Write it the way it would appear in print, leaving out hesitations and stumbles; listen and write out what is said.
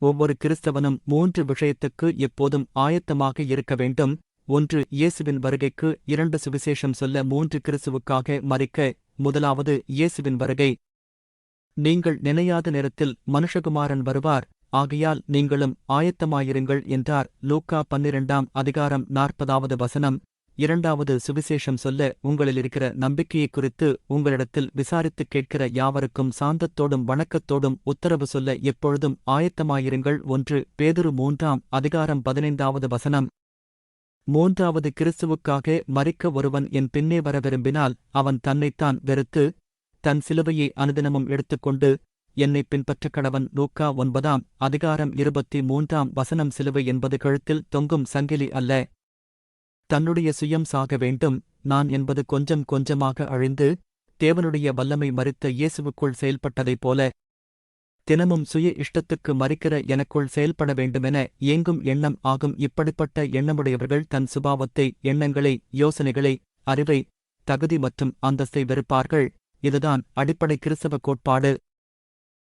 ஒவ்வொரு கிறிஸ்தவனும் 3 விஷயத்துக்கு எப்போதும் ஆயத்தமாக இருக்க வேண்டும். 1. இயேசுவின் வருகைக்கு. 2. சுவிசேஷம் சொல்ல. 3. கிறிஸ்துவுக்காக மரிக்க. முதலாவது இயேசுவின் வருகை. நீங்கள் நினையாத நேரத்தில் மனுஷகுமாரன் வருவார், ஆகையால் நீங்களும் ஆயத்தமாயிருங்கள் என்றார். லூக்கா 12ஆம் அதிகாரம் 40வது வசனம். 2. சுவிசேஷம் சொல்ல. உங்களிலிருக்கிற நம்பிக்கையைக் குறித்து உங்களிடத்தில் விசாரித்துக் கேட்கிற யாவருக்கும் சாந்தத்தோடும் வணக்கத்தோடும் உத்தரவு சொல்ல எப்பொழுதும் ஆயத்தமாயிருங்கள். 1 பேதுரு 3ஆம் அதிகாரம் 15வது வசனம். 3. கிறிஸ்துவுக்காக மரிக்க ஒருவன் என் பின்னே வர விரும்பினால் அவன் தன்னைத்தான் வெறுத்து தன் சிலுவையை அனுதினமும் எடுத்துக்கொண்டு என்னைப் பின்பற்றக் கடவன். லூக்கா 9ஆம் அதிகாரம் 23ஆம் வசனம். சிலுவை என்பது கழுத்தில் தொங்கும் சங்கிலி அல்ல. தன்னுடைய சுயம் சாக வேண்டும். நான் என்பது கொஞ்சம் கொஞ்சமாக அழிந்து தேவனுடைய வல்லமை மரித்த இயேசுவுக்குள் செயல்பட்டதைப் போல தினமும் சுய இஷ்டத்துக்கு மரிக்கிற எனக்குள் செயல்பட வேண்டுமென ஏங்கும் எண்ணம் ஆகும். இப்படிப்பட்ட எண்ணமுடையவர்கள் தன் சுபாவத்தை, எண்ணங்களை, யோசனைகளை, அறிவை, தகுதி மற்றும் அந்தஸ்தை வெறுப்பார்கள். இதுதான் அடிப்படை கிறிஸ்தவ கோட்பாடு.